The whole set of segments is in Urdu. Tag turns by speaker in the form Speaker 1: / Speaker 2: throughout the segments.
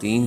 Speaker 1: 3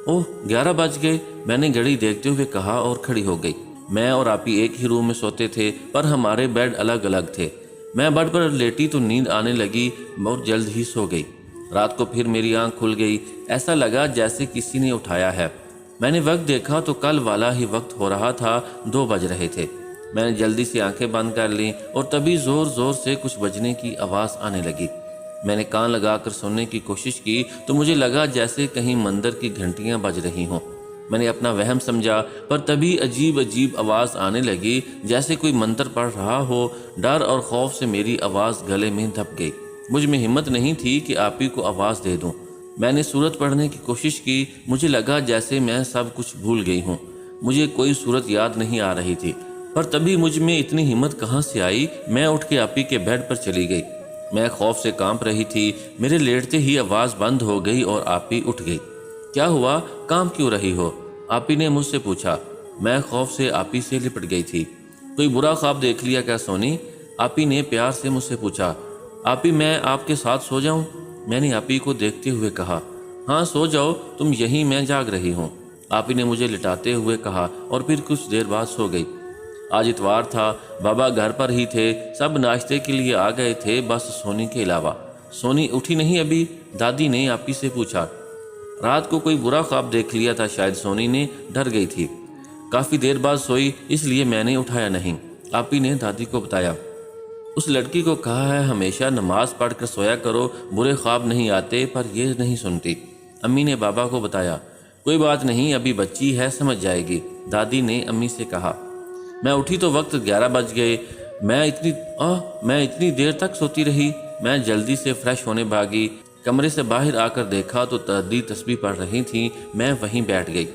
Speaker 1: اوہ 11 بج گئے، میں نے گھڑی دیکھتے ہوئے کہا اور کھڑی ہو گئی۔ میں اور آپی ایک ہی روم میں سوتے تھے پر ہمارے بیڈ الگ الگ تھے۔ میں بیڈ پر لیٹی تو نیند آنے لگی اور جلد ہی سو گئی۔ رات کو پھر میری آنکھ کھل گئی، ایسا لگا جیسے کسی نے اٹھایا ہے۔ میں نے وقت دیکھا تو کل والا ہی وقت ہو رہا تھا، 2 بج رہے تھے۔ میں نے جلدی سے آنکھیں بند کر لیں اور تبھی زور زور سے کچھ بجنے کی آواز آنے لگی۔ میں نے کان لگا کر سننے کی کوشش کی تو مجھے لگا جیسے کہیں مندر کی گھنٹیاں بج رہی ہوں۔ میں نے اپنا وہم سمجھا، پر تبھی عجیب عجیب آواز آنے لگی جیسے کوئی منتر پڑھ رہا ہو۔ ڈر اور خوف سے میری آواز گلے میں دب گئی۔ مجھ میں ہمت نہیں تھی کہ آپی کو آواز دے دوں۔ میں نے سورت پڑھنے کی کوشش کی، مجھے لگا جیسے میں سب کچھ بھول گئی ہوں۔ مجھے کوئی سورت یاد نہیں آ رہی تھی، پر تبھی مجھ میں اتنی ہمت کہاں سے آئی؟ میں اٹھ کے آپی کے بیڈ پر چلی گئی۔ میں خوف سے کانپ رہی تھی۔ میرے لیٹتے ہی آواز بند ہو گئی اور آپی اٹھ گئی۔ کیا ہوا؟ کانپ کیوں رہی ہو؟ آپی نے مجھ سے پوچھا۔ میں خوف سے آپی سے لپٹ گئی تھی۔ کوئی برا خواب دیکھ لیا کیا سونی؟ آپی نے پیار سے مجھ سے پوچھا۔ آپی میں آپ کے ساتھ سو جاؤں؟ میں نے آپی کو دیکھتے ہوئے کہا، ہاں سو جاؤ تم یہیں، میں جاگ رہی ہوں۔ آپی نے مجھے لٹاتے ہوئے کہا اور پھر کچھ دیر بعد سو گئی۔ آج اتوار تھا، بابا گھر پر ہی تھے، سب ناشتے کے لیے آ گئے تھے، بس سونی کے علاوہ۔ سونی اٹھی نہیں ابھی؟ دادی نے آپی سے پوچھا۔ رات کو کوئی برا خواب دیکھ لیا تھا شاید، سونی نے ڈر گئی تھی۔ کافی دیر بعد سوئی، اس لیے میں نے اٹھایا نہیں، آپی نے دادی کو بتایا۔ اس لڑکی کو کہا ہے ہمیشہ نماز پڑھ کر سویا کرو، برے خواب نہیں آتے، پر یہ نہیں سنتی۔ امی نے بابا کو بتایا۔ کوئی بات نہیں، ابھی بچی ہے، سمجھ جائے گی، دادی نے امی سے کہا۔ میں اٹھی تو وقت 11 بج گئے۔ میں اتنی دیر تک سوتی رہی۔ میں جلدی سے فریش ہونے بھاگی۔ کمرے سے باہر آ کر دیکھا تو دادی تسبیح پڑھ رہی تھیں۔ میں وہیں بیٹھ گئی۔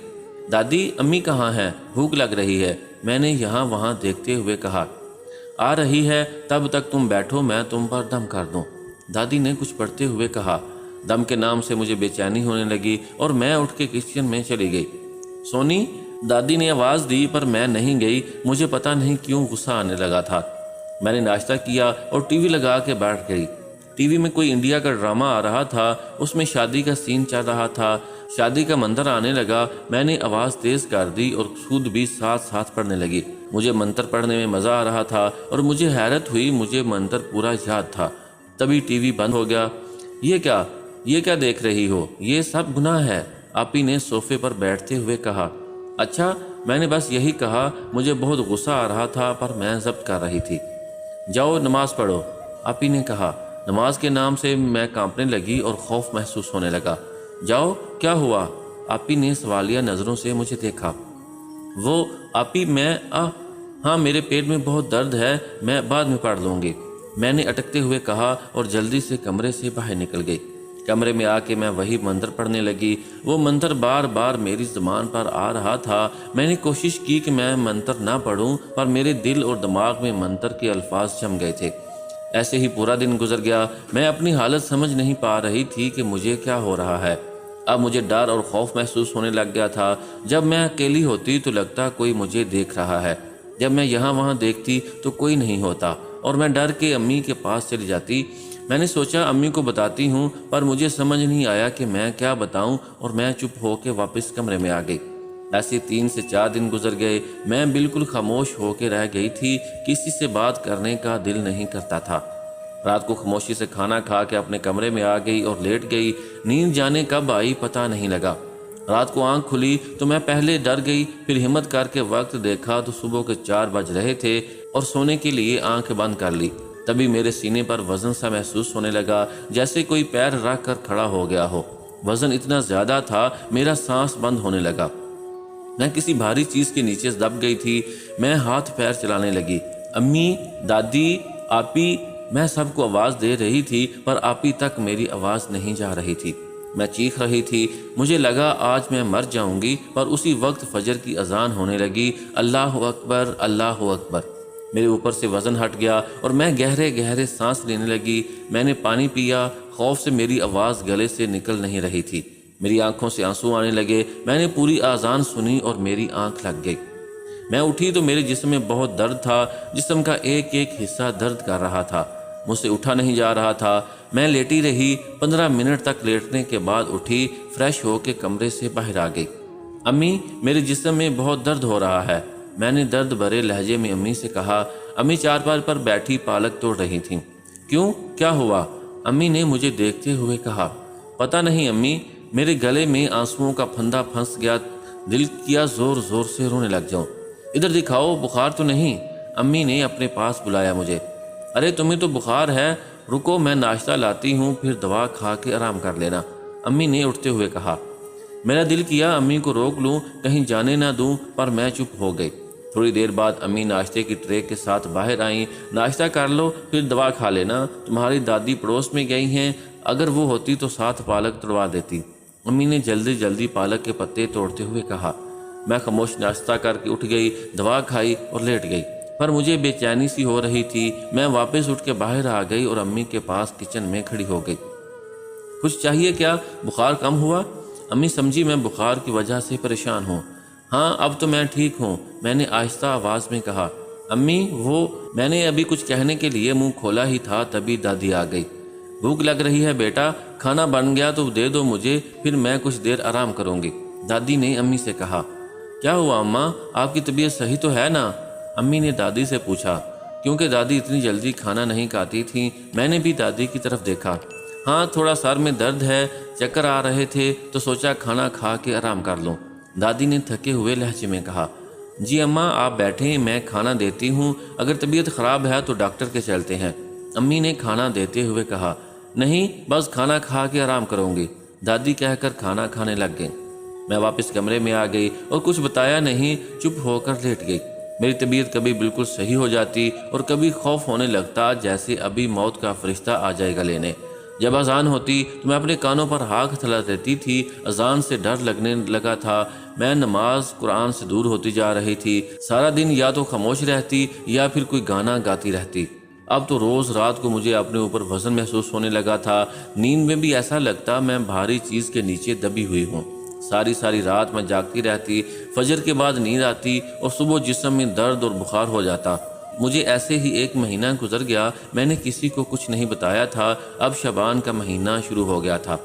Speaker 1: دادی امی کہاں ہیں؟ بھوک لگ رہی ہے، میں نے یہاں وہاں دیکھتے ہوئے کہا۔ آ رہی ہے، تب تک تم بیٹھو، میں تم پر دم کر دوں، دادی نے کچھ پڑھتے ہوئے کہا۔ دم کے نام سے مجھے بے چینی ہونے لگی اور میں اٹھ کے کچن میں چلی گئی۔ سونی، دادی نے آواز دی پر میں نہیں گئی۔ مجھے پتہ نہیں کیوں غصہ آنے لگا تھا۔ میں نے ناشتہ کیا اور ٹی وی لگا کے بیٹھ گئی۔ ٹی وی میں کوئی انڈیا کا ڈرامہ آ رہا تھا، اس میں شادی کا سین چل رہا تھا، شادی کا منظر آنے لگا۔ میں نے آواز تیز کر دی اور خود بھی ساتھ ساتھ پڑھنے لگی۔ مجھے منتر پڑھنے میں مزہ آ رہا تھا اور مجھے حیرت ہوئی، مجھے منتر پورا یاد تھا۔ تبھی ٹی وی بند ہو گیا۔ یہ کیا دیکھ رہی ہو؟ یہ سب گناہ ہے، آپی نے صوفے پر بیٹھتے ہوئے کہا۔ اچھا، میں نے بس یہی کہا، مجھے بہت غصہ آ رہا تھا پر میں ضبط کر رہی تھی۔ جاؤ نماز پڑھو، آپی نے کہا۔ نماز کے نام سے میں کانپنے لگی اور خوف محسوس ہونے لگا۔ جاؤ، کیا ہوا؟ آپی نے سوالیہ نظروں سے مجھے دیکھا۔ وہ آپی ہاں میرے پیٹ میں بہت درد ہے، میں بعد میں پڑھ لوں گی، میں نے اٹکتے ہوئے کہا اور جلدی سے کمرے سے باہر نکل گئی۔ کمرے میں آ کے میں وہی منتر پڑھنے لگی۔ وہ منتر بار بار میری زبان پر آ رہا تھا۔ میں نے کوشش کی کہ میں منتر نہ پڑھوں، پر میرے دل اور دماغ میں منتر کے الفاظ جم گئے تھے۔ ایسے ہی پورا دن گزر گیا۔ میں اپنی حالت سمجھ نہیں پا رہی تھی کہ مجھے کیا ہو رہا ہے۔ اب مجھے ڈر اور خوف محسوس ہونے لگ گیا تھا۔ جب میں اکیلی ہوتی تو لگتا کوئی مجھے دیکھ رہا ہے، جب میں یہاں وہاں دیکھتی تو کوئی نہیں ہوتا اور میں ڈر کے امی کے پاس چلی جاتی۔ میں نے سوچا امی کو بتاتی ہوں، پر مجھے سمجھ نہیں آیا کہ میں کیا بتاؤں اور میں چپ ہو کے واپس کمرے میں آ گئی۔ ایسے 3 سے 4 دن گزر گئے۔ میں بالکل خاموش ہو کے رہ گئی تھی، کسی سے بات کرنے کا دل نہیں کرتا تھا۔ رات کو خاموشی سے کھانا کھا کے اپنے کمرے میں آ گئی اور لیٹ گئی۔ نیند جانے کب آئی پتہ نہیں لگا۔ رات کو آنکھ کھلی تو میں پہلے ڈر گئی، پھر ہمت کر کے وقت دیکھا تو صبح کے 4 بج رہے تھے اور سونے کے لیے آنکھ بند کر لی۔ تبھی میرے سینے پر وزن سا محسوس ہونے لگا، جیسے کوئی پیر رکھ کر کھڑا ہو گیا ہو۔ وزن اتنا زیادہ تھا، میرا سانس بند ہونے لگا۔ میں کسی بھاری چیز کے نیچے دب گئی تھی۔ میں ہاتھ پیر چلانے لگی۔ امی، دادی، آپی، میں سب کو آواز دے رہی تھی، پر آپی تک میری آواز نہیں جا رہی تھی۔ میں چیخ رہی تھی۔ مجھے لگا آج میں مر جاؤں گی، پر اسی وقت فجر کی اذان ہونے لگی۔ اللہ اکبر، اللہ اکبر۔ میرے اوپر سے وزن ہٹ گیا اور میں گہرے گہرے سانس لینے لگی۔ میں نے پانی پیا، خوف سے میری آواز گلے سے نکل نہیں رہی تھی۔ میری آنکھوں سے آنسو آنے لگے۔ میں نے پوری اذان سنی اور میری آنکھ لگ گئی۔ میں اٹھی تو میرے جسم میں بہت درد تھا، جسم کا ایک ایک حصہ درد کر رہا تھا۔ مجھ سے اٹھا نہیں جا رہا تھا۔ میں لیٹی رہی، 15 منٹ تک لیٹنے کے بعد اٹھی، فریش ہو کے کمرے سے باہر آ گئی۔ امی، میرے جسم میں بہت درد ہو رہا ہے۔ میں نے درد بھرے لہجے میں امی سے کہا۔ امی چارپائی پر بیٹھی پالک توڑ رہی تھیں۔ کیوں، کیا ہوا؟ امی نے مجھے دیکھتے ہوئے کہا۔ پتہ نہیں امی، میرے گلے میں آنسوؤں کا پھندا پھنس گیا، دل کیا زور زور سے رونے لگ جاؤں۔ ادھر دکھاؤ، بخار تو نہیں؟ امی نے اپنے پاس بلایا مجھے۔ ارے تمہیں تو بخار ہے، رکو میں ناشتہ لاتی ہوں، پھر دوا کھا کے آرام کر لینا، امی نے اٹھتے ہوئے کہا۔ میرا دل کیا امی کو روک لوں، کہیں جانے نہ دوں، پر میں چپ ہو گئی۔ تھوڑی دیر بعد امی ناشتے کی ٹرے کے ساتھ باہر آئیں۔ ناشتہ کر لو، پھر دوا کھا لینا، تمہاری دادی پڑوس میں گئی ہیں، اگر وہ ہوتی تو ساتھ پالک توڑوا دیتی، امی نے جلدی جلدی پالک کے پتے توڑتے ہوئے کہا۔ میں خاموش ناشتہ کر کے اٹھ گئی، دوا کھائی اور لیٹ گئی، پر مجھے بے چینی سی ہو رہی تھی۔ میں واپس اٹھ کے باہر آ گئی اور امی کے پاس کچن میں کھڑی ہو گئی۔ کچھ چاہیے کیا؟ بخار کم ہوا؟ امی سمجھی میں بخار کی وجہ سے پریشان ہوں۔ ہاں اب تو میں ٹھیک ہوں، میں نے آہستہ آواز میں کہا۔ امی میں نے ابھی کچھ کہنے کے لیے منہ کھولا ہی تھا، تبھی دادی آ گئی۔ بھوک لگ رہی ہے بیٹا، کھانا بن گیا تو دے دو مجھے، پھر میں کچھ دیر آرام کروں گی، دادی نے امی سے کہا۔ کیا ہوا اماں، آپ کی طبیعت صحیح تو ہے نا؟ امی نے دادی سے پوچھا۔ کیونکہ دادی اتنی جلدی کھانا نہیں کھاتی تھیں، میں نے بھی دادی کی طرف دیکھا۔ ہاں تھوڑا سر میں درد ہے، چکر آ رہے تھے تو سوچا کھانا کھا کے آرام کر لوں، دادی نے تھکے ہوئے لہجے میں کہا۔ جی اماں آپ بیٹھیں، میں کھانا دیتی ہوں، اگر طبیعت خراب ہے تو ڈاکٹر کے چلتے ہیں، امی نے کھانا دیتے ہوئے کہا۔ نہیں بس کھانا کھا کے آرام کروں گی، دادی کہہ کر کھانا کھانے لگ گئے۔ میں واپس کمرے میں آ گئی اور کچھ بتایا نہیں، چپ ہو کر لیٹ گئی۔ میری طبیعت کبھی بالکل صحیح ہو جاتی اور کبھی خوف ہونے لگتا جیسے ابھی موت کا فرشتہ آ جائے گا لینے۔ جب اذان ہوتی تو میں اپنے کانوں پر ہاتھ تھلا دیتی تھی، اذان سے ڈر لگنے لگا تھا، میں نماز قرآن سے دور ہوتی جا رہی تھی، سارا دن یا تو خاموش رہتی یا پھر کوئی گانا گاتی رہتی۔ اب تو روز رات کو مجھے اپنے اوپر وزن محسوس ہونے لگا تھا، نیند میں بھی ایسا لگتا میں بھاری چیز کے نیچے دبی ہوئی ہوں۔ ساری رات میں جاگتی رہتی، فجر کے بعد نیند آتی اور صبح جسم میں درد اور بخار ہو جاتا۔ مجھے ایسے ہی 1 مہینہ گزر گیا، میں نے کسی کو کچھ نہیں بتایا تھا۔ اب شعبان کا مہینہ شروع ہو گیا تھا،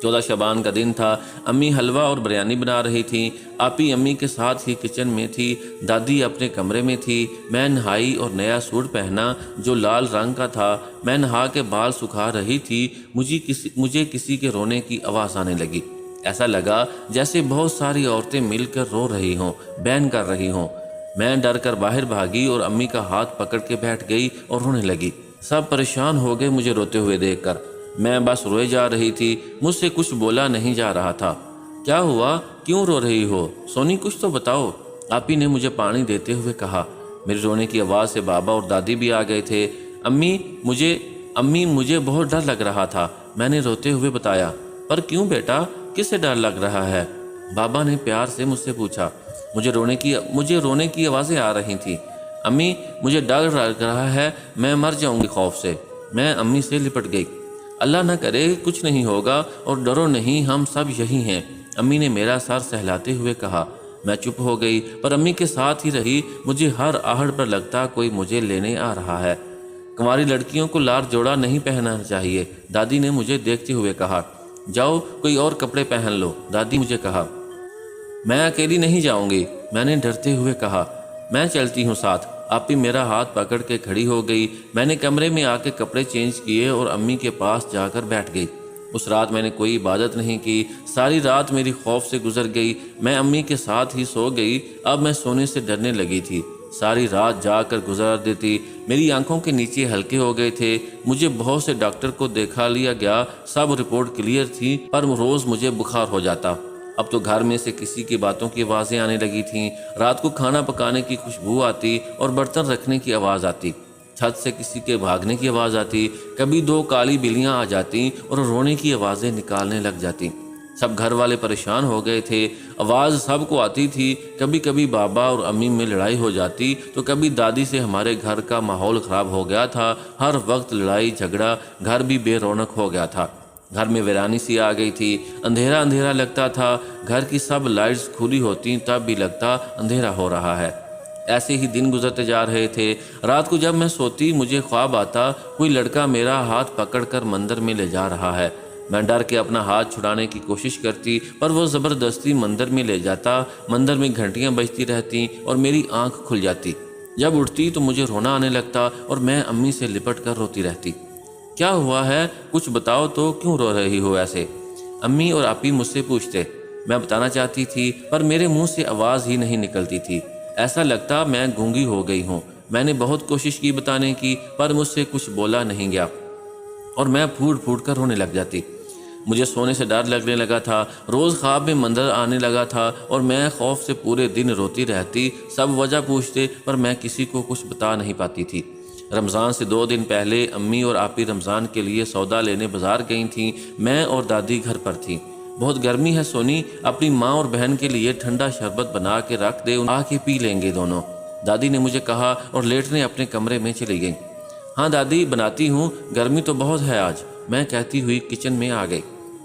Speaker 1: 14 شعبان کا دن تھا۔ امی حلوہ اور بریانی بنا رہی تھیں، آپی امی کے ساتھ ہی کچن میں تھی، دادی اپنے کمرے میں تھی۔ میں نہائی اور نیا سوٹ پہنا جو لال رنگ کا تھا، میں نہا کے بال سکھا رہی تھی، مجھے کسی کے رونے کی آواز آنے لگی۔ ایسا لگا جیسے بہت ساری عورتیں مل کر رو رہی ہوں، بین کر رہی ہوں۔ میں ڈر کر باہر بھاگی اور امی کا ہاتھ پکڑ کے بیٹھ گئی اور رونے لگی۔ سب پریشان ہو گئے مجھے روتے ہوئے دیکھ کر، میں بس روئے جا رہی تھی، مجھ سے کچھ بولا نہیں جا رہا تھا۔ کیا ہوا، کیوں رو رہی ہو سونی، کچھ تو بتاؤ، آپی نے مجھے پانی دیتے ہوئے کہا۔ میری رونے کی آواز سے بابا اور دادی بھی آ گئے تھے۔ امی مجھے بہت ڈر لگ رہا تھا، میں نے روتے ہوئے بتایا۔ پر کیوں بیٹا، کس سے ڈر لگ رہا ہے؟ بابا نے پیار سے مجھ سے پوچھا۔ مجھے رونے کی آوازیں آ رہی تھیں۔ امی مجھے ڈر لگ رہا ہے، میں مر جاؤں گی خوف سے، میں امی سے لپٹ گئی۔ اللہ نہ کرے کچھ نہیں ہوگا اور ڈرو نہیں، ہم سب یہی ہیں، امی نے میرا سر سہلاتے ہوئے کہا۔ میں چپ ہو گئی پر امی کے ساتھ ہی رہی، مجھے ہر آہٹ پر لگتا کوئی مجھے لینے آ رہا ہے۔ کنواری لڑکیوں کو لار جوڑا نہیں پہننا چاہیے، دادی نے مجھے دیکھتے ہوئے کہا۔ جاؤ کوئی اور کپڑے پہن لو، دادی مجھے کہا۔ میں اکیلی نہیں جاؤں گی، میں نے ڈرتے ہوئے کہا۔ میں چلتی ہوں ساتھ، آپی میرا ہاتھ پکڑ کے کھڑی ہو گئی۔ میں نے کمرے میں آ کے کپڑے چینج کیے اور امی کے پاس جا کر بیٹھ گئی۔ اس رات میں نے کوئی عبادت نہیں کی، ساری رات میری خوف سے گزر گئی۔ میں امی کے ساتھ ہی سو گئی، اب میں سونے سے ڈرنے لگی تھی، ساری رات جا کر گزار دیتی۔ میری آنکھوں کے نیچے ہلکے ہو گئے تھے، مجھے بہت سے ڈاکٹر کو دکھا لیا گیا، سب رپورٹ کلیئر تھی، پر روز مجھے بخار ہو جاتا۔ اب تو گھر میں سے کسی کی باتوں کی آوازیں آنے لگی تھیں، رات کو کھانا پکانے کی خوشبو آتی اور برتن رکھنے کی آواز آتی، چھت سے کسی کے بھاگنے کی آواز آتی، کبھی 2 کالی بلیاں آ جاتی اور رونے کی آوازیں نکالنے لگ جاتی۔ سب گھر والے پریشان ہو گئے تھے، آواز سب کو آتی تھی، کبھی کبھی بابا اور امی میں لڑائی ہو جاتی تو کبھی دادی سے۔ ہمارے گھر کا ماحول خراب ہو گیا تھا، ہر وقت لڑائی جھگڑا، گھر بھی بے رونق ہو گیا تھا۔ گھر میں ویرانی سی آ گئی تھی، اندھیرا لگتا تھا، گھر کی سب لائٹس کھلی ہوتی تب بھی لگتا اندھیرا ہو رہا ہے۔ ایسے ہی دن گزرتے جا رہے تھے۔ رات کو جب میں سوتی مجھے خواب آتا کوئی لڑکا میرا ہاتھ پکڑ کر مندر میں لے جا رہا ہے۔ میں ڈر کے اپنا ہاتھ چھڑانے کی کوشش کرتی پر وہ زبردستی مندر میں لے جاتا۔ مندر میں گھنٹیاں بجتی رہتی اور میری آنکھ کھل جاتی۔ جب اٹھتی تو مجھے رونا آنے لگتا اور میں امی سے لپٹ کر روتی رہتی۔ کیا ہوا ہے؟ کچھ بتاؤ تو، کیوں رو رہی ہو ایسے؟ امی اور آپی مجھ سے پوچھتے۔ میں بتانا چاہتی تھی پر میرے منہ سے آواز ہی نہیں نکلتی تھی۔ ایسا لگتا میں گونگی ہو گئی ہوں۔ میں نے بہت کوشش کی بتانے کی پر مجھ سے کچھ بولا نہیں گیا اور میں پھوٹ پھوٹ کر رونے لگ جاتی۔ مجھے سونے سے ڈر لگنے لگا تھا۔ روز خواب میں مندر آنے لگا تھا اور میں خوف سے پورے دن روتی رہتی۔ سب وجہ پوچھتے پر میں کسی کو کچھ بتا نہیں پاتی تھی۔ رمضان سے 2 دن پہلے امی اور آپی رمضان کے لیے سودا لینے بازار گئی تھیں۔ میں اور دادی گھر پر تھیں۔ بہت گرمی ہے سونی، اپنی ماں اور بہن کے لیے ٹھنڈا شربت بنا کے رکھ دے، آ کے پی لیں گے دونوں، دادی نے مجھے کہا اور لیٹنے اپنے کمرے میں چلی گئی۔ ہاں دادی بناتی ہوں، گرمی تو بہت ہے آج، میں کہتی ہوئی کچن میں آ گئی۔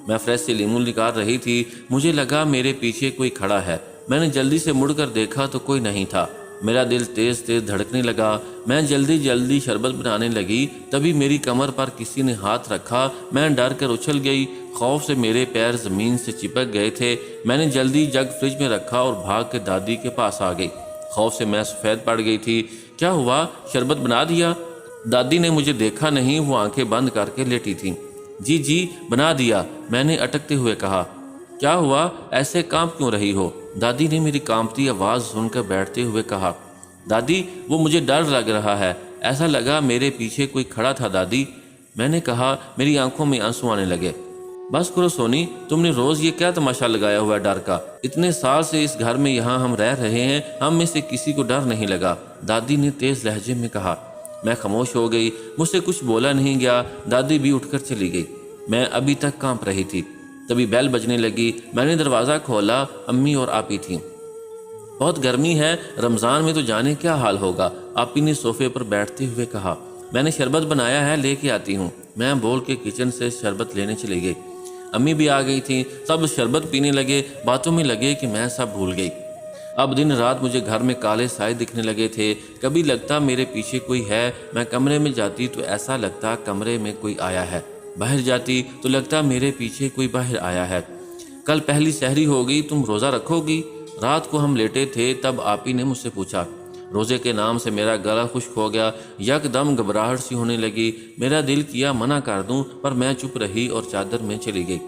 Speaker 1: میں فریج سے لیموں نکال رہی تھی، مجھے لگا میرے پیچھے کوئی کھڑا ہے۔ میں نے جلدی سے مڑ کر دیکھا تو کوئی نہیں تھا۔ میرا دل تیز تیز دھڑکنے لگا۔ میں جلدی جلدی شربت بنانے لگی، تبھی میری کمر پر کسی نے ہاتھ رکھا۔ میں ڈر کر اچھل گئی، خوف سے میرے پیر زمین سے چپک گئے تھے۔ میں نے جلدی جگ فریج میں رکھا اور بھاگ کے دادی کے پاس آ گئی۔ خوف سے میں سفید پڑ گئی تھی۔ کیا ہوا؟ شربت بنا دیا؟ دادی نے مجھے دیکھا نہیں، وہ آنکھیں بند کر کے لیٹی تھیں۔ جی بنا دیا، میں نے اٹکتے ہوئے کہا۔ کیا ہوا؟ ایسے کانپ کیوں رہی ہو؟ دادی نے میری کانپتی آواز سن کر بیٹھتے ہوئے کہا۔ دادی وہ مجھے ڈر لگ رہا ہے، ایسا لگا میرے پیچھے کوئی کھڑا تھا دادی، میں نے کہا۔ میری آنکھوں میں آنسو آنے لگے۔ بس کرو سونی، تم نے روز یہ کیا تماشا لگایا ہوا ہے ڈر کا؟ اتنے سال سے اس گھر میں یہاں ہم رہ رہے ہیں، ہم میں سے کسی کو ڈر نہیں لگا، دادی نے تیز لہجے میں کہا۔ میں خاموش ہو گئی، مجھ سے کچھ بولا نہیں گیا۔ دادی بھی اٹھ کر چلی گئی۔ میں ابھی تک کانپ رہی تھی۔ تبھی بیل بجنے لگی۔ میں نے دروازہ کھولا، امی اور آپی تھیں۔ بہت گرمی ہے، رمضان میں تو جانے کیا حال ہوگا، آپی نے صوفے پر بیٹھتے ہوئے کہا۔ میں نے شربت بنایا ہے، لے کے آتی ہوں، میں بول کے کچن سے شربت لینے چلی گئی۔ امی بھی آ گئی تھیں، سب شربت پینے لگے، باتوں میں لگے کہ میں سب بھول گئی۔ اب دن رات مجھے گھر میں کالے سائے دکھنے لگے تھے۔ کبھی لگتا میرے پیچھے کوئی ہے، میں کمرے میں جاتی تو ایسا لگتا کمرے میں کوئی آیا ہے، باہر جاتی تو لگتا میرے پیچھے کوئی باہر آیا ہے۔ کل پہلی سحری ہو گئی، تم روزہ رکھو گی؟ رات کو ہم لیٹے تھے، تب آپی نے مجھ سے پوچھا۔ روزے کے نام سے میرا گلا خشک ہو گیا، یک دم گھبراہٹ سی ہونے لگی۔ میرا دل کیا منع کر دوں پر میں چپ رہی اور چادر میں چلی گئی۔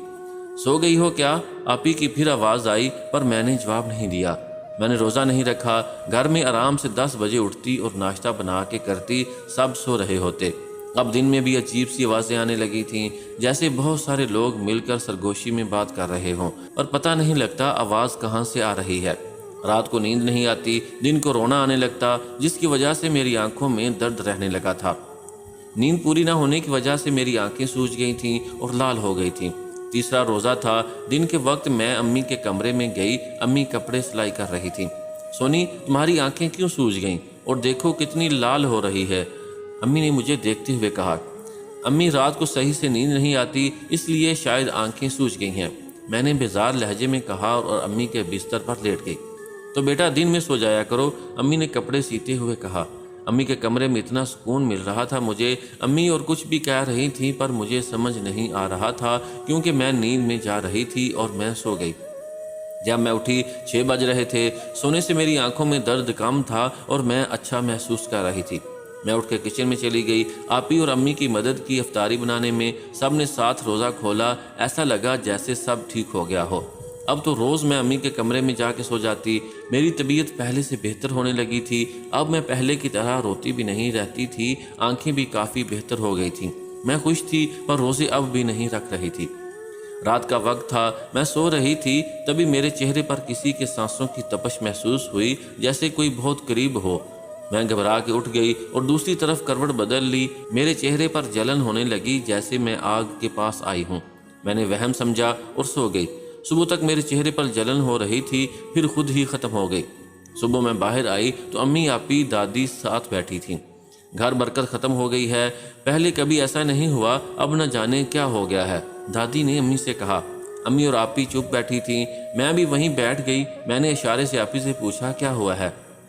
Speaker 1: سو گئی ہو کیا؟ آپی کی پھر آواز آئی پر میں نے جواب نہیں دیا۔ میں نے روزہ نہیں رکھا، گھر میں آرام سے 10 بجے اٹھتی اور ناشتہ بنا کے کرتی، سب سو رہے ہوتے۔ اب دن میں بھی عجیب سی آوازیں آنے لگی تھیں، جیسے بہت سارے لوگ مل کر سرگوشی میں بات کر رہے ہوں، اور پتہ نہیں لگتا آواز کہاں سے آ رہی ہے۔ رات کو نیند نہیں آتی، دن کو رونا آنے لگتا، جس کی وجہ سے میری آنکھوں میں درد رہنے لگا تھا۔ نیند پوری نہ ہونے کی وجہ سے میری آنکھیں سوج گئی تھیں اور لال ہو گئی تھیں۔ تیسرا روزہ تھا۔ دن کے وقت میں امی کے کمرے میں گئی، امی کپڑے سلائی کر رہی تھیں۔ سونی تمہاری آنکھیں کیوں سوج گئیں؟ اور دیکھو کتنی لال ہو رہی ہے، امی نے مجھے دیکھتے ہوئے کہا۔ امی رات کو صحیح سے نیند نہیں آتی، اس لیے شاید آنکھیں سوج گئی ہیں، میں نے بیزار لہجے میں کہا اور امی کے بستر پر لیٹ گئی۔ تو بیٹا دن میں سو جایا کرو، امی نے کپڑے سیتے ہوئے کہا۔ امی کے کمرے میں اتنا سکون مل رہا تھا مجھے، امی اور کچھ بھی کہہ رہی تھیں پر مجھے سمجھ نہیں آ رہا تھا، کیونکہ میں نیند میں جا رہی تھی اور میں سو گئی۔ جب میں اٹھی 6 بج رہے تھے، سونے سے میری آنکھوں میں درد کم تھا اور میں اچھا محسوس کر رہی تھی۔ میں اٹھ کے کچن میں چلی گئی، آپی اور امی کی مدد کی افطاری بنانے میں، سب نے ساتھ روزہ کھولا، ایسا لگا جیسے سب ٹھیک ہو گیا ہو۔ اب تو روز میں امی کے کمرے میں جا کے سو جاتی، میری طبیعت پہلے سے بہتر ہونے لگی تھی، اب میں پہلے کی طرح روتی بھی نہیں رہتی تھی، آنکھیں بھی کافی بہتر ہو گئی تھیں۔ میں خوش تھی پر روزے اب بھی نہیں رکھ رہی تھی۔ رات کا وقت تھا، میں سو رہی تھی، تبھی میرے چہرے پر کسی کے سانسوں کی تپش محسوس ہوئی، جیسے کوئی بہت قریب ہو۔ میں گھبرا کے اٹھ گئی اور دوسری طرف کروٹ بدل لی، میرے چہرے پر جلن ہونے لگی جیسے میں آگ کے پاس آئی ہوں۔ میں نے وہم سمجھا اور سو گئی۔ صبح تک میرے چہرے پر جلن ہو رہی تھی، پھر خود ہی ختم ہو گئی۔ صبح میں باہر آئی تو امی آپی دادی ساتھ بیٹھی تھیں۔ گھر برکت ختم ہو گئی ہے، پہلے کبھی ایسا نہیں ہوا، اب نہ جانے کیا ہو گیا ہے، دادی نے امی سے کہا۔ امی اور آپی چپ بیٹھی تھیں، میں بھی وہیں بیٹھ گئی۔ میں نے اشارے سے آپی سے پوچھا کیا ہوا ہے؟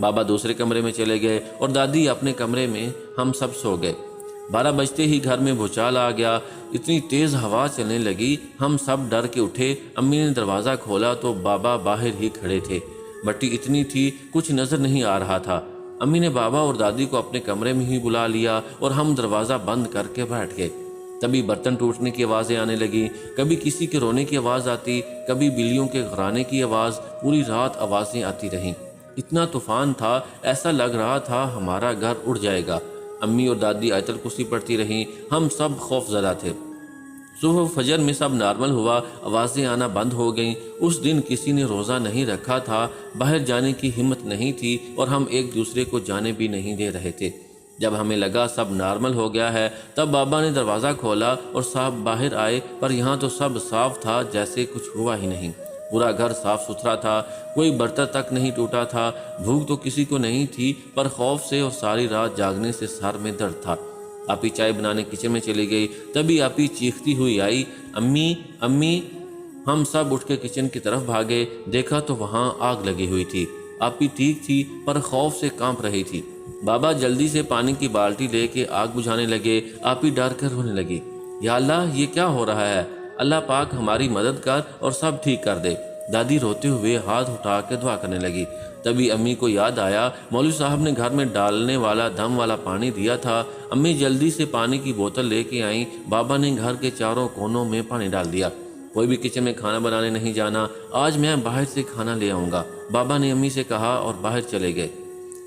Speaker 1: بابا دوسرے کمرے میں چلے گئے اور دادی اپنے کمرے میں، ہم سب سو گئے۔ 12 بجتے ہی گھر میں بھوچال آ گیا، اتنی تیز ہوا چلنے لگی، ہم سب ڈر کے اٹھے۔ امی نے دروازہ کھولا تو بابا باہر ہی کھڑے تھے۔ مٹی اتنی تھی کچھ نظر نہیں آ رہا تھا۔ امی نے بابا اور دادی کو اپنے کمرے میں ہی بلا لیا اور ہم دروازہ بند کر کے بیٹھ گئے۔ تبھی برتن ٹوٹنے کی آوازیں آنے لگیں، کبھی کسی کے رونے کی آواز آتی، کبھی بلیوں کے غرانے کی آواز۔ پوری رات آوازیں آتی رہیں۔ اتنا طوفان تھا، ایسا لگ رہا تھا ہمارا گھر اڑ جائے گا۔ امی اور دادی آیت الکرسی پڑھتی رہیں، ہم سب خوف زدہ تھے۔ صبح فجر میں سب نارمل ہوا، آوازیں آنا بند ہو گئیں۔ اس دن کسی نے روزہ نہیں رکھا تھا، باہر جانے کی ہمت نہیں تھی اور ہم ایک دوسرے کو جانے بھی نہیں دے رہے تھے۔ جب ہمیں لگا سب نارمل ہو گیا ہے، تب بابا نے دروازہ کھولا اور صاحب باہر آئے، پر یہاں تو سب صاف تھا جیسے کچھ ہوا ہی نہیں۔ پورا گھر صاف ستھرا تھا، کوئی برتن تک نہیں ٹوٹا تھا۔ بھوک تو کسی کو نہیں تھی، پر خوف سے اور ساری رات جاگنے سے سر میں درد تھا۔ آپی چائے بنانے کچن میں چلی گئی، تبھی آپی چیختی ہوئی آئی، امی امی! ہم سب اٹھ کے کچن کی طرف بھاگے، دیکھا تو وہاں آگ لگی ہوئی تھی۔ آپی ٹھیک تھی پر خوف سے کانپ رہی تھی۔ بابا جلدی سے پانی کی بالٹی لے کے آگ بجھانے لگے۔ آپی ڈر کر رونے لگی، یا اللہ یہ کیا ہو رہا ہے؟ اللہ پاک ہماری مدد کر اور سب ٹھیک کر دے۔ دادی روتے ہوئے ہاتھ اٹھا کے دعا کرنے لگی۔ تبھی امی کو یاد آیا مولوی صاحب نے گھر میں ڈالنے والا دم والا پانی دیا تھا۔ امی جلدی سے پانی کی بوتل لے کے آئیں۔ بابا نے گھر کے چاروں کونوں میں پانی ڈال دیا۔ کوئی بھی کچن میں کھانا بنانے نہیں جانا، آج میں باہر سے کھانا لے آؤں گا، بابا نے امی سے کہا اور باہر چلے گئے۔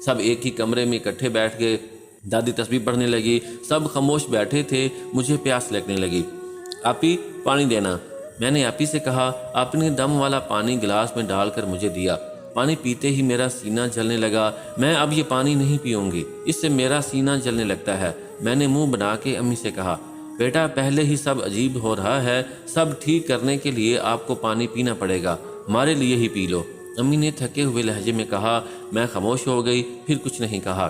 Speaker 1: سب ایک ہی کمرے میں اکٹھے بیٹھ گئے۔ دادی تسبیح پڑھنے لگی، سب خاموش بیٹھے تھے۔ مجھے پیاس لگنے لگی۔ آپی پانی دینا، میں نے آپی سے کہا۔ آپ نے دم والا پانی گلاس میں ڈال کر مجھے دیا۔ پانی پیتے ہی میرا سینہ جلنے لگا۔ میں اب یہ پانی نہیں پیوں گی، اس سے میرا سینہ جلنے لگتا ہے۔ میں نے منہ بنا کے امی سے کہا، بیٹا پہلے ہی سب عجیب ہو رہا ہے، سب ٹھیک کرنے کے لیے آپ کو پانی پینا پڑے گا، ہمارے لیے ہی پی لو۔ امی نے تھکے ہوئے لہجے میں کہا۔ میں خاموش ہو گئی، پھر کچھ نہیں کہا۔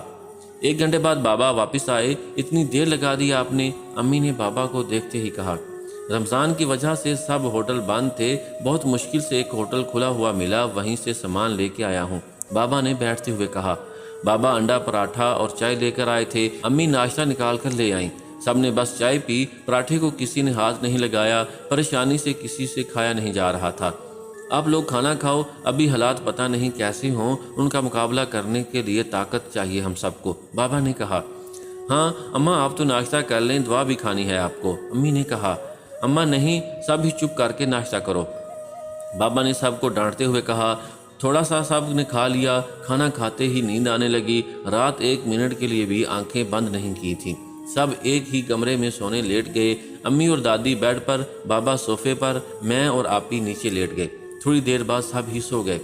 Speaker 1: 1 گھنٹے بعد بابا واپس آئے۔ اتنی دیر لگا دی آپ نے؟ امی نے بابا کو دیکھتے ہی کہا۔ رمضان کی وجہ سے سب ہوٹل بند تھے، بہت مشکل سے ایک ہوٹل کھلا ہوا ملا، وہیں سے سامان لے کے آیا ہوں، بابا نے بیٹھتے ہوئے کہا۔ بابا انڈا پراٹھا اور چائے لے کر آئے تھے، امی ناشتہ نکال کر لے آئیں۔ سب نے بس چائے پی، پراٹھے کو کسی نے ہاتھ نہیں لگایا، پریشانی سے کسی سے کھایا نہیں جا رہا تھا۔ آپ لوگ کھانا کھاؤ، ابھی حالات پتہ نہیں کیسے ہوں، ان کا مقابلہ کرنے کے لیے طاقت چاہیے ہم سب کو، بابا نے کہا۔ ہاں اماں آپ تو ناشتہ کر لیں، دعا بھی کھانی ہے آپ کو، امی نے کہا۔ اماں نہیں، سب ہی چپ کر کے ناشتہ کرو، بابا نے سب کو ڈانٹتے ہوئے کہا۔ تھوڑا سا سب نے کھا لیا۔ کھانا کھاتے ہی نیند آنے لگی۔ رات 1 منٹ کے لیے بھی آنکھیں بند نہیں کی تھیں۔ سب ایک ہی کمرے میں سونے لیٹ گئے، امی اور دادی بیڈ پر، بابا صوفے پر، میں اور آپی نیچے لیٹ گئے۔ تھوڑی دیر بعد سب ہی سو گئے۔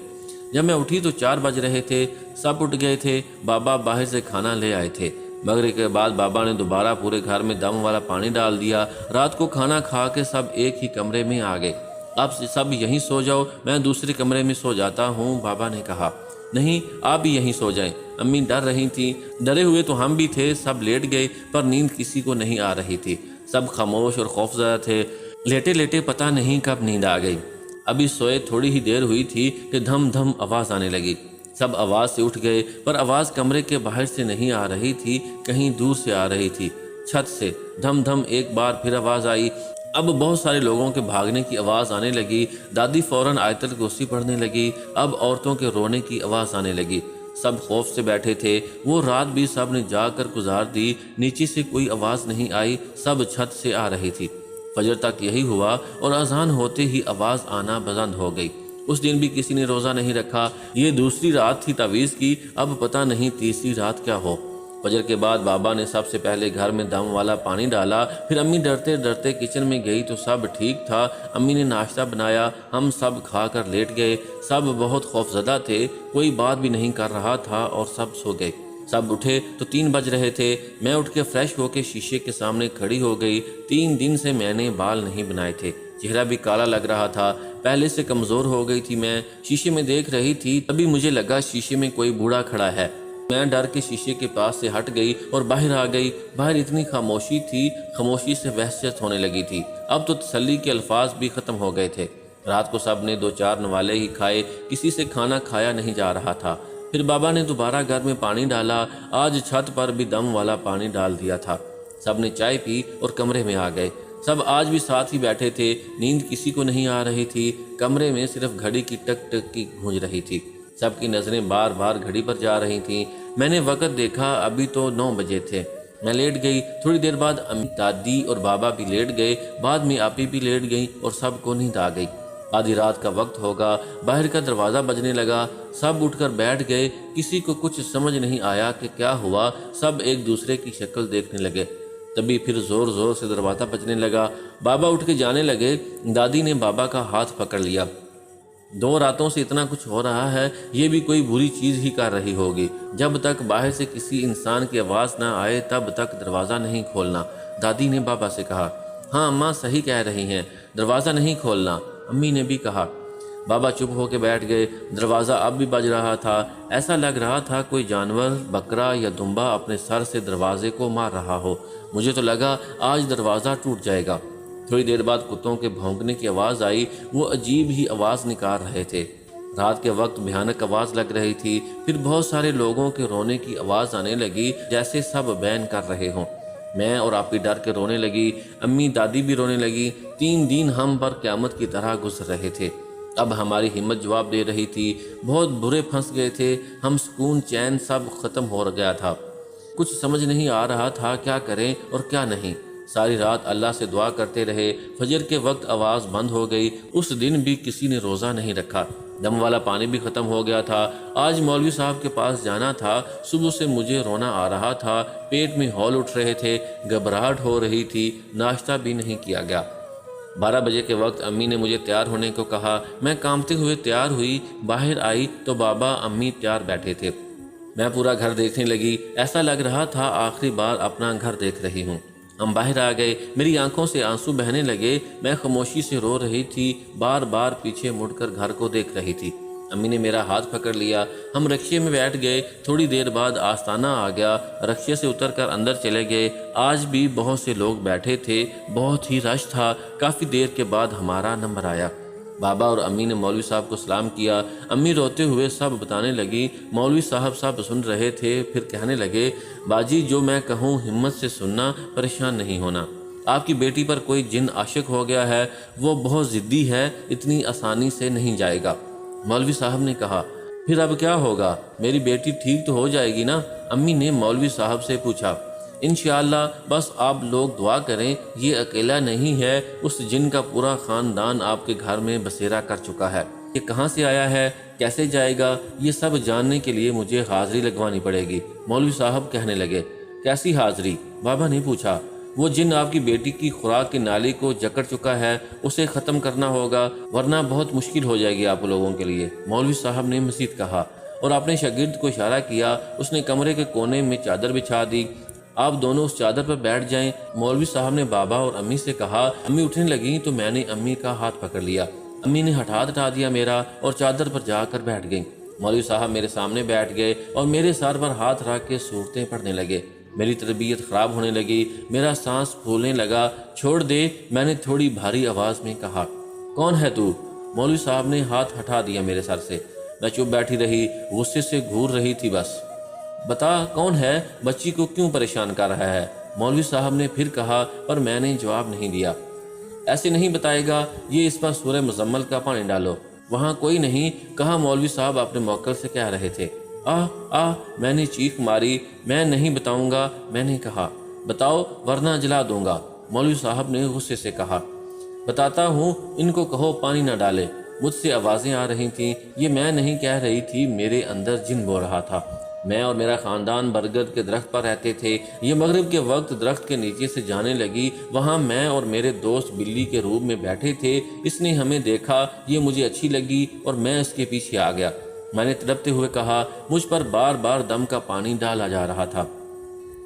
Speaker 1: جب میں اٹھی تو 4 بج رہے تھے، سب اٹھ گئے تھے۔ بابا باہر سے کھانا لے آئے تھے۔ مغرب کے بعد بابا نے دوبارہ پورے گھر میں دم والا پانی ڈال دیا۔ رات کو کھانا کھا کے سب ایک ہی کمرے میں آ گئے۔ اب سب یہیں سو جاؤ، میں دوسرے کمرے میں سو جاتا ہوں، بابا نے کہا۔ نہیں، آپ بھی یہیں سو جائیں، امی ڈر رہی تھیں۔ ڈرے ہوئے تو ہم بھی تھے، سب لیٹ گئے، پر نیند کسی کو نہیں آ رہی تھی۔ سب خاموش اور خوفزدہ تھے۔ لیٹے لیٹے پتہ نہیں کب نیند آ گئی۔ ابھی سوئے تھوڑی ہی دیر ہوئی تھی کہ دھم دھم آواز آنے لگی۔ سب آواز سے اٹھ گئے، پر آواز کمرے کے باہر سے نہیں آ رہی تھی، کہیں دور سے آ رہی تھی، چھت سے۔ دھم دھم ایک بار پھر آواز آئی۔ اب بہت سارے لوگوں کے بھاگنے کی آواز آنے لگی۔ دادی فوراً آیت الکرسی پڑھنے لگی۔ اب عورتوں کے رونے کی آواز آنے لگی۔ سب خوف سے بیٹھے تھے۔ وہ رات بھی سب نے جا کر گزار دی۔ نیچے سے کوئی آواز نہیں آئی، سب چھت سے آ رہی تھی۔ فجر تک یہی ہوا اور اذان ہوتے ہی آواز آنا بند ہو گئی۔ اس دن بھی کسی نے روزہ نہیں رکھا۔ یہ دوسری رات تھی تعویذ کی، اب پتہ نہیں تیسری رات کیا ہو۔ فجر کے بعد بابا نے سب سے پہلے گھر میں دم والا پانی ڈالا، پھر امی ڈرتے ڈرتے کچن میں گئی تو سب ٹھیک تھا۔ امی نے ناشتہ بنایا، ہم سب کھا کر لیٹ گئے۔ سب بہت خوفزدہ تھے، کوئی بات بھی نہیں کر رہا تھا اور سب سو گئے۔ سب اٹھے تو 3 بج رہے تھے۔ میں اٹھ کے فریش ہو کے شیشے کے سامنے کھڑی ہو گئی۔ 3 دن سے میں نے بال نہیں بنائے تھے، چہرہ بھی کالا لگ رہا تھا، پہلے سے کمزور ہو گئی تھی۔ میں شیشے میں دیکھ رہی تھی، تبھی مجھے لگا شیشے میں کوئی بوڑھا کھڑا ہے۔ میں ڈر کے شیشے کے پاس سے ہٹ گئی اور باہر آ گئی۔ باہر اتنی خاموشی تھی، خاموشی سے وحشت ہونے لگی تھی۔ اب تو تسلی کے الفاظ بھی ختم ہو گئے تھے۔ رات کو سب نے 2-4 نوالے ہی کھائے، کسی سے کھانا کھایا نہیں جا رہا تھا۔ پھر بابا نے دوبارہ گھر میں پانی ڈالا، آج چھت پر بھی دم والا پانی ڈال دیا تھا۔ سب نے چائے پی اور کمرے میں آ گئے۔ سب آج بھی ساتھ ہی بیٹھے تھے، نیند کسی کو نہیں آ رہی تھی، کمرے میں صرف گھڑی کی ٹک ٹک کی گونج رہی تھی۔ سب کی نظریں بار بار گھڑی پر جا رہی تھیں۔ میں نے وقت دیکھا، ابھی تو 9 بجے تھے۔ میں لیٹ گئی۔ تھوڑی دیر بعد امی، دادی اور بابا بھی لیٹ گئے، بعد میں آپی بھی لیٹ گئی اور سب کو نیند آ گئی۔ آدھی رات کا وقت ہوگا، باہر کا دروازہ بجنے لگا، سب اٹھ کر بیٹھ گئے۔ کسی کو کچھ سمجھ نہیں آیا کہ کیا ہوا، سب ایک دوسرے کی شکل دیکھنے لگے۔ تبھی پھر زور زور سے دروازہ بجنے لگا، بابا اٹھ کے جانے لگے۔ دادی نے بابا کا ہاتھ پکڑ لیا۔ 2 راتوں سے اتنا کچھ ہو رہا ہے، یہ بھی کوئی بری چیز ہی کر رہی ہوگی۔ جب تک باہر سے کسی انسان کی آواز نہ آئے تب تک دروازہ نہیں کھولنا، دادی نے بابا سے کہا۔ ہاں اماں صحیح کہہ رہی ہیں، دروازہ نہیں کھولنا، امی نے بھی کہا۔ بابا چپ ہو کے بیٹھ گئے۔ دروازہ اب بھی بج رہا تھا، ایسا لگ رہا تھا کوئی جانور، بکرا یا دمبا اپنے سر سے دروازے کو مار رہا ہو۔ مجھے تو لگا آج دروازہ ٹوٹ جائے گا۔ تھوڑی دیر بعد کتوں کے بھونکنے کی آواز آئی، وہ عجیب ہی آواز نکال رہے تھے۔ رات کے وقت بھیانک آواز لگ رہی تھی۔ پھر بہت سارے لوگوں کے رونے کی آواز آنے لگی، جیسے سب بین کر رہے ہوں۔ میں اور آپی ڈر کے رونے لگی، امی دادی بھی رونے لگی۔ 3 دن ہم پر قیامت کی طرح گزر رہے تھے۔ اب ہماری ہمت جواب دے رہی تھی، بہت برے پھنس گئے تھے ہم، سکون چین سب ختم ہو گیا تھا۔ کچھ سمجھ نہیں آ رہا تھا کیا کریں اور کیا نہیں۔ ساری رات اللہ سے دعا کرتے رہے۔ فجر کے وقت آواز بند ہو گئی۔ اس دن بھی کسی نے روزہ نہیں رکھا۔ دم والا پانی بھی ختم ہو گیا تھا۔ آج مولوی صاحب کے پاس جانا تھا۔ صبح سے مجھے رونا آ رہا تھا، پیٹ میں ہول اٹھ رہے تھے، گھبراہٹ ہو رہی تھی، ناشتہ بھی نہیں کیا گیا۔ 12 بجے کے وقت امی نے مجھے تیار ہونے کو کہا۔ میں کانپتے ہوئے تیار ہوئی، باہر آئی تو بابا امی تیار بیٹھے تھے۔ میں پورا گھر دیکھنے لگی، ایسا لگ رہا تھا آخری بار اپنا گھر دیکھ رہی ہوں۔ ہم باہر آ گئے، میری آنکھوں سے آنسو بہنے لگے، میں خاموشی سے رو رہی تھی، بار بار پیچھے مڑ کر گھر کو دیکھ رہی تھی۔ امی نے میرا ہاتھ پکڑ لیا، ہم رکشے میں بیٹھ گئے۔ تھوڑی دیر بعد آستانہ آ گیا، رکشے سے اتر کر اندر چلے گئے۔ آج بھی بہت سے لوگ بیٹھے تھے، بہت ہی رش تھا۔ کافی دیر کے بعد ہمارا نمبر آیا۔ بابا اور امی نے مولوی صاحب کو سلام کیا۔ امی روتے ہوئے سب بتانے لگی۔ مولوی صاحب سب سن رہے تھے، پھر کہنے لگے، باجی جو میں کہوں ہمت سے سننا، پریشان نہیں ہونا۔ آپ کی بیٹی پر کوئی جن عاشق ہو گیا ہے، وہ بہت ضدی ہے، اتنی آسانی سے نہیں جائے گا۔ مولوی صاحب نے کہا، پھر اب کیا ہوگا؟ میری بیٹی ٹھیک تو ہو جائے گی نا؟ امی نے مولوی صاحب سے پوچھا۔ انشاءاللہ، بس آپ لوگ دعا کریں، یہ اکیلا نہیں ہے، اس جن کا پورا خاندان آپ کے گھر میں بسیرا کر چکا ہے۔ یہ کہاں سے آیا ہے، کیسے جائے گا، یہ سب جاننے کے لیے مجھے حاضری لگوانی پڑے گی۔ مولوی صاحب کہنے لگے۔ کیسی حاضری؟ بابا نے پوچھا۔ وہ جن آپ کی بیٹی کی خوراک کی نالی کو جکڑ چکا ہے، اسے ختم کرنا ہوگا، ورنہ بہت مشکل ہو جائے گی آپ لوگوں کے لیے، مولوی صاحب نے مزید کہا، اور اپنے شاگرد کو اشارہ کیا۔ اس نے کمرے کے کونے میں چادر بچھا دی، آپ دونوں اس چادر پر بیٹھ جائیں۔ مولوی صاحب نے بابا اور امی سے کہا۔ امی اٹھنے لگیں تو میں نے امی کا ہاتھ پکڑ لیا۔ امی نے ہٹا دیا میرا اور چادر پر جا کر بیٹھ گئیں۔ مولوی صاحب میرے سامنے بیٹھ گئے اور میرے سر پر ہاتھ رکھ کے صورتیں پڑھنے لگے۔ میری تربیت خراب ہونے لگی، میرا سانس پھولنے لگا۔ چھوڑ دے، میں نے تھوڑی بھاری آواز میں کہا۔ کون ہے تو؟ مولوی صاحب نے ہاتھ ہٹا دیا میرے سر سے۔ میں چپ بیٹھی رہی، غصے سے گھور رہی تھی بس۔ بتا کون ہے، بچی کو کیوں پریشان کر رہا ہے؟ مولوی صاحب نے پھر کہا، پر میں نے جواب نہیں دیا۔ ایسے نہیں بتائے گا، یہ اس پر سورہ مزمل کا پانی ڈالو۔ وہاں کوئی نہیں، کہا مولوی صاحب اپنے موکل سے کہہ رہے تھے۔ میں نے چیخ ماری، میں نہیں بتاؤں گا، میں نے کہا۔ بتاؤ ورنہ جلا دوں گا، مولوی صاحب نے غصے سے کہا۔ بتاتا ہوں، ان کو کہو پانی نہ ڈالے۔ مجھ سے آوازیں آ رہی تھیں، یہ میں نہیں کہہ رہی تھی، میرے اندر جن بول رہا تھا۔ میں اور میرا خاندان برگد کے درخت پر رہتے تھے۔ یہ مغرب کے وقت درخت کے نیچے سے جانے لگی، وہاں میں اور میرے دوست بلی کے روپ میں بیٹھے تھے۔ اس نے ہمیں دیکھا، یہ مجھے اچھی لگی اور میں اس کے پیچھے آ گیا۔ میں نے تڑپتے ہوئے کہا، مجھ پر بار بار دم کا پانی ڈالا جا رہا تھا۔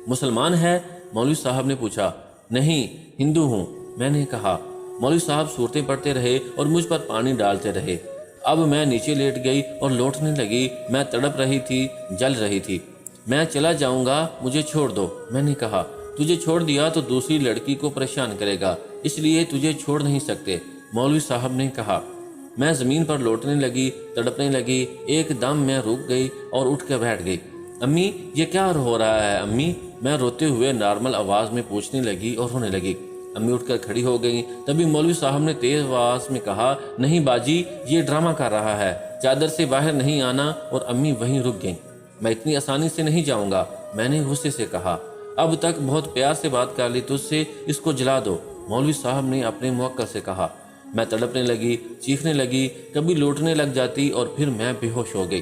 Speaker 1: مسلمان ہے؟ مولوی صاحب نے پوچھا۔ نہیں، ہندو ہوں، میں نے کہا۔ مولوی صاحب صورتیں پڑھتے رہے اور مجھ پر پانی ڈالتے رہے۔ اب میں نیچے لیٹ گئی اور لوٹنے لگی۔ میں تڑپ رہی تھی، جل رہی تھی۔ میں چلا جاؤں گا، مجھے چھوڑ دو، میں نے کہا۔ تجھے چھوڑ دیا تو دوسری لڑکی کو پریشان کرے گا، اس لیے تجھے چھوڑ نہیں سکتے، مولوی صاحب نے کہا۔ میں زمین پر لوٹنے لگی، تڑپنے لگی، ایک دم میں رک گئی اور اٹھ کے بیٹھ گئی۔ امی یہ کیا ہو رہا ہے امی؟ میں روتے ہوئے نارمل آواز میں پوچھنے لگی اور رونے لگی۔ امی اٹھ کر کھڑی ہو گئی۔ تبھی مولوی صاحب نے تیز آواز میں کہا، نہیں باجی یہ ڈرامہ کر رہا ہے، چادر سے باہر نہیں آنا، اور امی وہیں رک گئیں۔ میں اتنی آسانی سے نہیں جاؤں گا، میں نے غصے سے کہا، اب تک بہت پیار سے بات کر لی تجھ سے، اس کو جلا دو، مولوی صاحب نے اپنے موکل سے کہا۔ میں تڑپنے لگی، چیخنے لگی، کبھی لوٹنے لگ جاتی اور پھر میں بے ہوش ہو گئی۔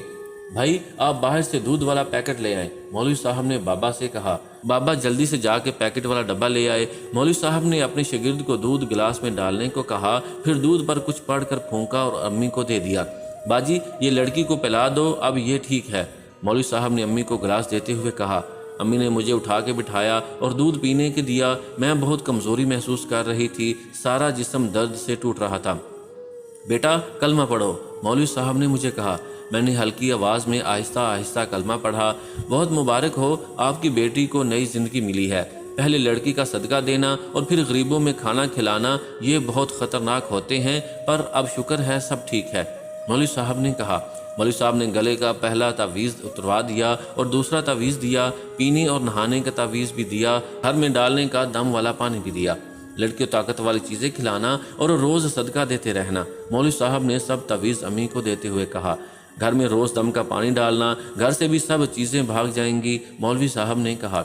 Speaker 1: بھائی آپ باہر سے دودھ والا پیکٹ لے آئیں، مولوی صاحب نے بابا سے کہا۔ بابا جلدی سے جا کے پیکٹ والا ڈبہ لے آئے۔ مولوی صاحب نے اپنے شاگرد کو دودھ گلاس میں ڈالنے کو کہا، پھر دودھ پر کچھ پڑھ کر پھونکا اور امی کو دے دیا۔ باجی یہ لڑکی کو پلا دو، اب یہ ٹھیک ہے، مولوی صاحب نے امی کو گلاس دیتے ہوئے کہا۔ امی نے مجھے اٹھا کے بٹھایا اور دودھ پینے کے دیا۔ میں بہت کمزوری محسوس کر رہی تھی، سارا جسم درد سے ٹوٹ رہا تھا۔ بیٹا کلمہ پڑھو، مولوی صاحب نے مجھے کہا۔ میں نے ہلکی آواز میں آہستہ آہستہ کلمہ پڑھا۔ بہت مبارک ہو، آپ کی بیٹی کو نئی زندگی ملی ہے۔ پہلے لڑکی کا صدقہ دینا اور پھر غریبوں میں کھانا کھلانا یہ بہت خطرناک ہوتے ہیں، پر اب شکر ہے سب ٹھیک ہے، مولوی صاحب نے کہا۔ مولوی صاحب نے گلے کا پہلا تعویذ اتروا دیا اور دوسرا تعویذ دیا، پینے اور نہانے کا تعویذ بھی دیا، گھر میں ڈالنے کا دم والا پانی بھی دیا، لڑکیوں طاقت والی چیزیں کھلانا اور روز صدقہ دیتے رہنا۔ مولوی صاحب نے سب تعویذ امی کو دیتے ہوئے کہا۔ گھر میں روز دم کا پانی ڈالنا، گھر سے بھی سب چیزیں بھاگ جائیں گی، مولوی صاحب نے کہا۔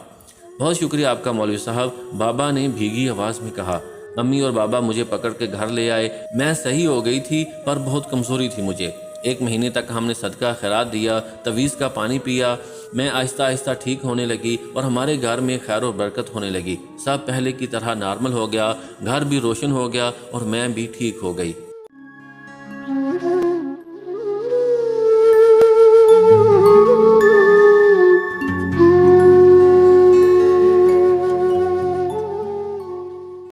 Speaker 1: بہت شکریہ آپ کا مولوی صاحب، بابا نے بھیگی آواز میں کہا۔ امی اور بابا مجھے پکڑ کے گھر لے آئے۔ میں صحیح ہو گئی تھی پر بہت کمزوری تھی مجھے۔ 1 مہینے تک ہم نے صدقہ خیرات دیا، تعویذ کا پانی پیا، میں آہستہ آہستہ ٹھیک ہونے لگی اور ہمارے گھر میں خیر و برکت ہونے لگی۔ سب پہلے کی طرح نارمل ہو گیا، گھر بھی روشن ہو گیا اور میں بھی ٹھیک ہو گئی۔